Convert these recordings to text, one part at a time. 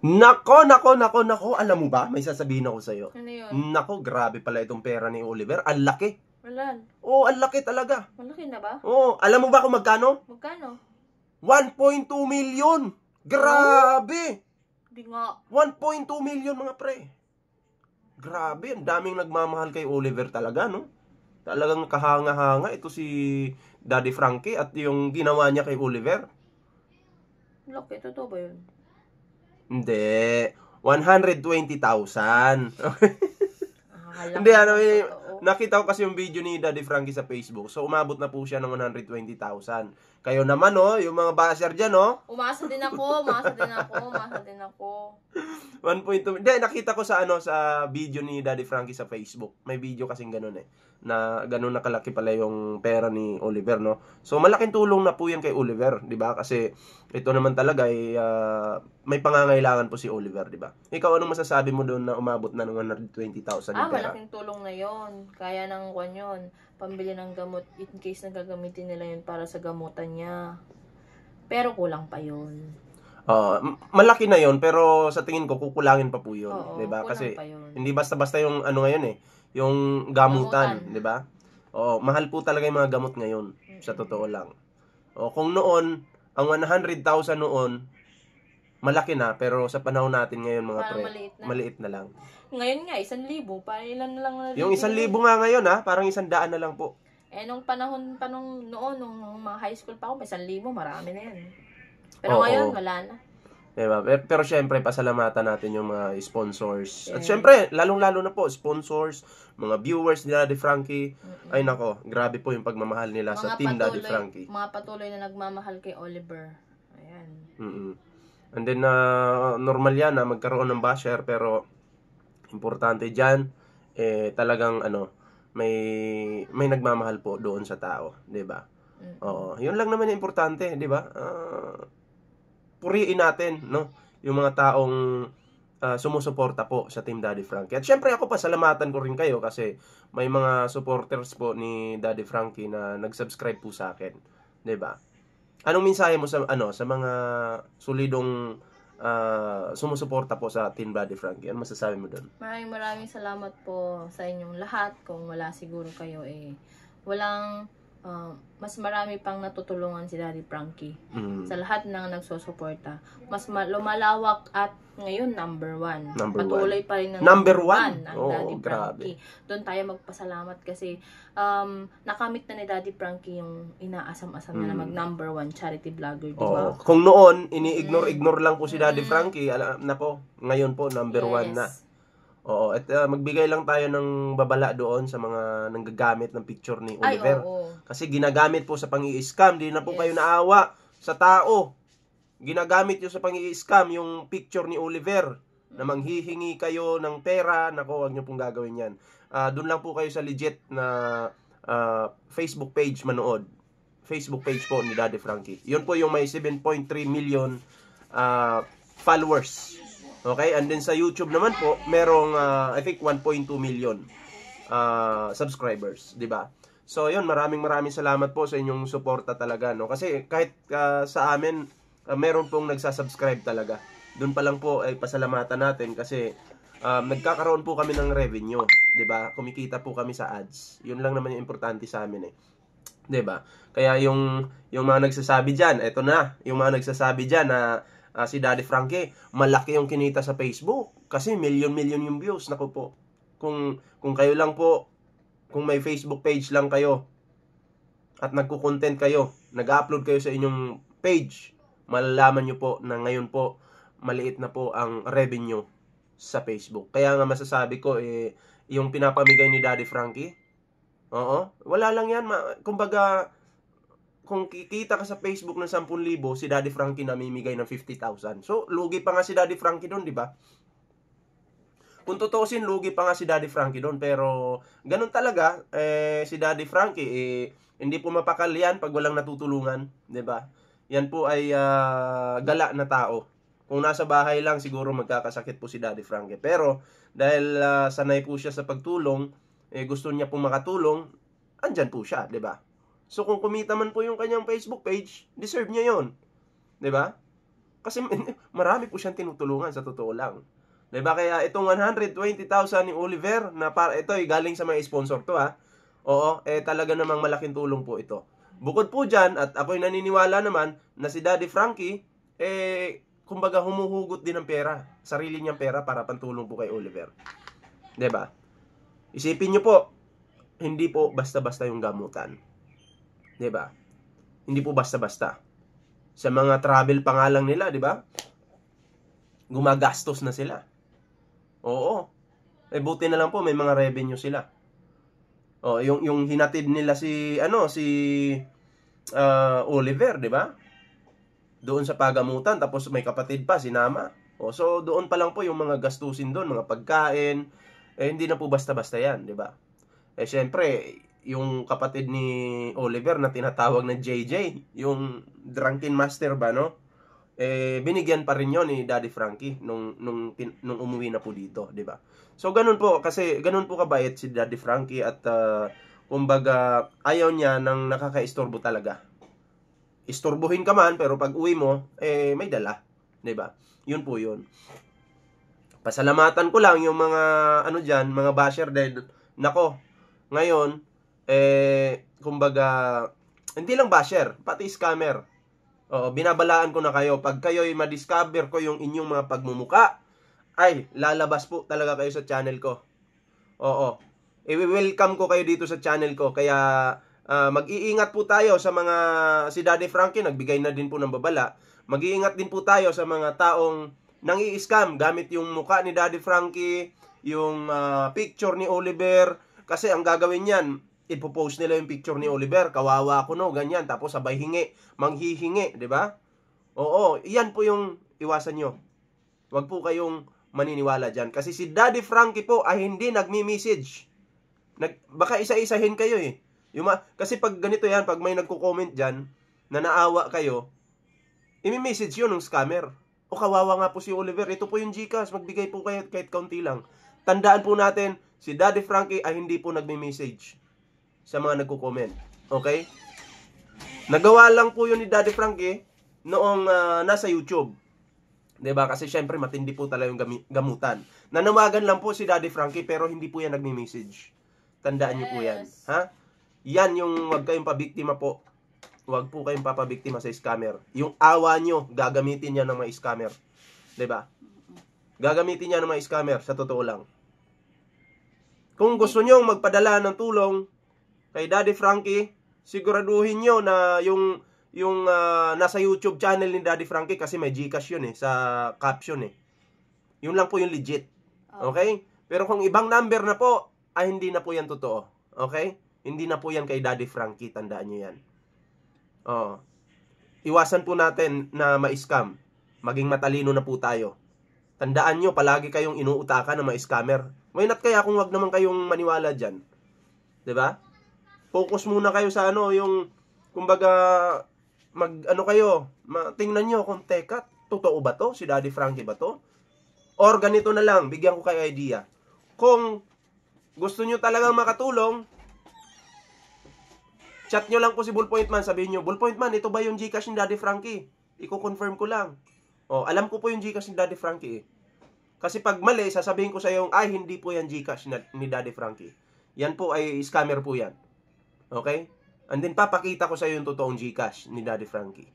Nako. Alam mo ba? May sasabihin ako sa'yo. Ano yun? Nako, grabe pala itong pera ni Oliver. Ang laki. Wala. Oo, ang laki talaga. Malaki na ba? Oo, alam mo ba kung magkano? Magkano? 1.2 million. Grabe. Di nga. 1.2 million mga pre. Grabe, ang daming nagmamahal kay Oliver talaga, no? Talagang kahanga-hanga ito si Daddy Frankie at yung ginawa niya kay Oliver. Laki, totoo ba yun? Hindi. 120,000. Alam Hindi, ano, totoo. nakita ko kasi yung video ni Daddy Frankie sa Facebook. So, umabot na po siya ng 120,000. Kayo naman, oh, yung mga basher dyan, oh. Umasa din ako. 1.2. Hindi, nakita ko sa sa video ni Daddy Frankie sa Facebook. May video kasing ganun eh. Na ganun nakalaki pala yung pera ni Oliver, no? So malaking tulong na po yan kay Oliver, 'di ba? Kasi ito naman talaga ay may pangangailangan po si Oliver, 'di ba? Ikaw anong masasabi mo doon na umabot na ng 120,000 yung pera? Malaking tulong na yon. Kaya nang kwan yun. Pambili ng gamot in case na gagamitin nila yun para sa gamutan niya. Pero kulang pa yun. Malaki na yon pero sa tingin ko kukulangin pa po yun, Oo, 'di ba? kulang Kasi pa yun. hindi basta-basta yung ngayon eh, yung gamutan, 'di ba? Mahal po talaga yung mga gamot ngayon, sa totoo lang. Kung noon ang 100,000 noon malaki na, pero sa panahon natin ngayon mga Parang pre, maliit na. maliit na lang. Ngayon nga, 1,000. Parang ilan na lang na Yung 1,000 nga ngayon parang 100 na lang po. nung panahon pa noon, nung mga high school pa ako, may 1,000, marami na yan. Pero Oo. ngayon, wala na. Diba? Pero syempre, pasalamatan natin yung mga sponsors. At Yeah. syempre, lalong-lalo na po, sponsors, mga viewers ni Daddy Frankie. Ay nako, grabe po yung pagmamahal nila sa Team Daddy Frankie. Mga patuloy na nagmamahal kay Oliver. Ayan. And then, normal yan na magkaroon ng basher, pero importante dyan, talagang may nagmamahal po doon sa tao, 'di ba? Oo, 'yun lang naman yung importante, 'di ba? Puriin natin, no, yung mga taong sumusuporta po sa Team Daddy Frankie. At syempre ako pasalamatan ko rin kayo kasi may mga supporters po ni Daddy Frankie na nag-subscribe po sa akin, 'di ba? Anong mensahe mo sa sa mga solidong sumusuporta po sa Team Daddy Frankie? Ano masasabi mo doon? Maraming salamat po sa inyong lahat. Kung wala siguro kayo walang mas marami pang natutulungan si Daddy Frankie sa lahat ng nagsusuporta. Mas lumalawak at ngayon number 1. Patuloy pa rin ng number 1 ang Daddy Frankie. Doon tayo magpasalamat kasi nakamit na ni Daddy Frankie yung inaasam-asam na mag number 1 charity vlogger, di ba? Kung noon ini-ignore lang po si Daddy Frankie, nako, ngayon po number 1 na. At magbigay lang tayo ng babala doon sa mga nanggagamit ng picture ni Oliver. Kasi ginagamit po sa pang-i-scam. Di na po kayo naawa sa tao. Ginagamit nyo sa pang-i-scam yung picture ni Oliver na manghihingi kayo ng pera. Nako, wag nyo pong gagawin yan. Doon lang po kayo sa legit na Facebook page manood. Facebook page po ni Daddy Frankie. Yun po yung may 7.3 million followers. Okay, and then sa YouTube naman po, merong I think 1.2 million subscribers, 'di ba? So, 'yun, maraming salamat po sa inyong suporta talaga, no? Kasi kahit sa amin meron pong nagsasubscribe talaga. Doon pa lang po ay pasalamatan natin kasi nagkakaroon po kami ng revenue, 'di ba? Kumikita po kami sa ads. 'Yun lang naman yung importante sa amin 'di ba? Kaya yung mga nagsasabi diyan, eto na, yung mga nagsasabi diyan na si Daddy Frankie, malaki yung kinita sa Facebook kasi million yung views. Naku po. Kung kayo lang po, kung may Facebook page lang kayo at nagko-content kayo, nag-upload kayo sa inyong page, malalaman nyo po na ngayon po maliit na po ang revenue sa Facebook. Kaya nga masasabi ko yung pinapamigay ni Daddy Frankie, wala lang yan. Kumbaga, kung kikita ka sa Facebook ng 10,000, si Daddy Frankie namimigay ng 50,000. So, lugi pa nga si Daddy Frankie doon, di ba? Kung tutusin, lugi pa nga si Daddy Frankie doon. Pero, ganun talaga, si Daddy Frankie, hindi po mapakal yan pag walang natutulungan, di ba? Yan po ay gala na tao. Kung nasa bahay lang, siguro magkakasakit po si Daddy Frankie. Pero, dahil sanay po siya sa pagtulong, gusto niya pong makatulong, andyan po siya, di ba? So, kung kumita man po yung kanyang Facebook page, deserve niya yon, 'di ba? Kasi marami po siyang tinutulungan sa totoo lang. Diba? Kaya itong 120,000 ni Oliver, na ito ay galing sa mga sponsor to ha. Oo, talaga namang malaking tulong po ito. Bukod po dyan, at ako'y naniniwala naman na si Daddy Frankie, kumbaga humuhugot din ng pera. Sarili niyang pera para pantulong po kay Oliver. Diba? Isipin niyo po, hindi po basta-basta yung gamutan. Diba? Hindi po basta-basta. Sa mga travel pa nga lang nila, diba? Gumagastos na sila. Oo. Buti na lang po may mga revenue sila. Yung hinatid nila si Oliver, 'di ba? Doon sa pagamutan, tapos may kapatid pa si Nama. So doon pa lang po yung mga gastusin doon, mga pagkain. Hindi na po basta-basta 'yan, 'di ba? Syempre, yung kapatid ni Oliver na tinatawag na JJ, yung drunken master ba, no? Binigyan pa rin yon ni Daddy Frankie nung umuwi na po dito, 'di ba? So ganun po, kasi ganun po kabait si Daddy Frankie, at kumbaga ayaw niya ng nakakaistorbo talaga. Istorbohin ka man, pero pag uwi mo may dala, 'di ba? Yun po yun. Pasalamatan ko lang yung mga diyan, mga basher din. Nako, ngayon kumbaga hindi lang basher, pati scammer. Binabalaan ko na kayo, pag kayo'y madiscover ko yung inyong mga pagmumuka, ay lalabas po talaga kayo sa channel ko. I-welcome ko kayo dito sa channel ko. Kaya mag-iingat po tayo sa mga, si Daddy Frankie nagbigay na din po ng babala. Mag-iingat din po tayo sa mga taong nang-i-scam gamit yung muka ni Daddy Frankie, yung picture ni Oliver. Kasi ang gagawin niyan, ipopost nila yung picture ni Oliver, kawawa ako no, ganyan, tapos sabay manghihingi, 'di ba? Iyan po yung iwasan nyo. Huwag po kayong maniniwala diyan, kasi si Daddy Frankie po ay hindi nagmi-message. Baka isa-isahin kayo kasi pag ganito yan, pag may nagko-comment diyan na naawa kayo, imi-message yun ng scammer. Kawawa nga po si Oliver, ito po yung GCash, magbigay po kayo kahit kaunti lang. Tandaan po natin, si Daddy Frankie ay hindi po nagmi-message sa mga nagko-comment. Okay? Nagawa lang po yun ni Daddy Frankie noong nasa YouTube. 'Di ba? Kasi syempre matindi po talaga yung gamutan. Nanawagan lang po si Daddy Frankie, pero hindi po yan nagme-message. Tandaan niyo po yan. Ha? Yan yung wag kayong pabiktima po. Wag po kayong papabiktima sa scammer. Yung awa nyo, gagamitin niya ng mga scammer. 'Di ba? Gagamitin niya ng mga scammer, sa totoo lang. Kung gusto niyo magpadala ng tulong kay Daddy Frankie, siguraduhin nyo na yung nasa YouTube channel ni Daddy Frankie, kasi may GCash yun sa caption Yun lang po yung legit. Okay? Pero kung ibang number na po, ay hindi na po yan totoo. Okay? Hindi na po yan kay Daddy Frankie, tandaan nyo yan. Iwasan po natin na ma-scam. Maging matalino na po tayo. Tandaan nyo, palagi kayong inuutakan ng mga scammer. Why not kaya kung wag naman kayong maniwala dyan? 'Di ba? Focus muna kayo sa yung kumbaga kayo, tingnan nyo kung teka, totoo ba to? Si Daddy Frankie ba to? Or ganito na lang, bigyan ko kayo idea. Kung gusto nyo talagang makatulong, chat nyo lang po si Bullpoint Man, sabihin nyo, Bullpoint Man, ito ba yung GCash ni Daddy Frankie? Iko-confirm ko lang. Alam ko po yung GCash ni Daddy Frankie Kasi pag mali, sasabihin ko sa iyo, ay hindi po yan GCash ni Daddy Frankie. Yan po ay scammer po yan. Okay? And then papakita ko sa iyo yung totoong GCash ni Daddy Frankie.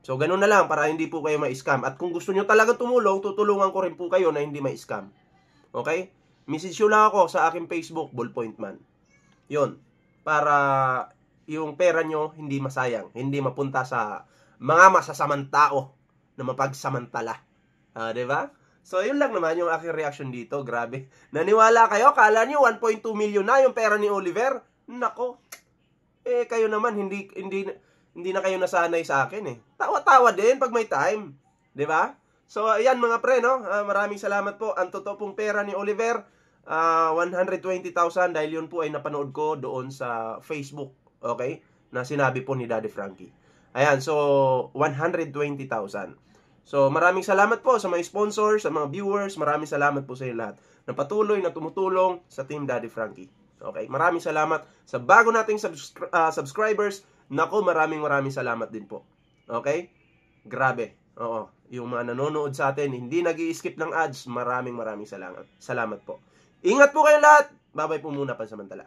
So ganun na lang para hindi po kayo ma-scam. At kung gusto nyo talaga tumulong, tutulungan ko rin po kayo na hindi ma-scam. Okay? Message nyo lang ako sa aking Facebook, Bullpoint Man. Yun. Para yung pera nyo hindi masayang. Hindi mapunta sa mga masasamang tao na mapagsamantala. Diba? So yun lang naman yung aking reaction dito. Grabe. Naniwala kayo? Kala nyo 1.2 million na yung pera ni Oliver? Nako. Kayo naman hindi na kayo nasanay sa akin Tawa-tawa din pag may time, 'di ba? So ayan mga pre, no. Maraming salamat po. Ang totoo pong pera ni Oliver, 120,000, dahil yun po ay napanood ko doon sa Facebook, okay? Na sinabi po ni Daddy Frankie. Ayan, so 120,000. So maraming salamat po sa mga sponsors, sa mga viewers. Maraming salamat po sa inyo lahat na patuloy na tumutulong sa Team Daddy Frankie. Okay, maraming salamat sa bago nating subscribers. Nako, maraming salamat din po. Okay? Grabe. yung mga nanonood sa atin, hindi nag-i-skip ng ads, maraming salamat po. Ingat po kayo lahat. Bye-bye po muna pansamantala.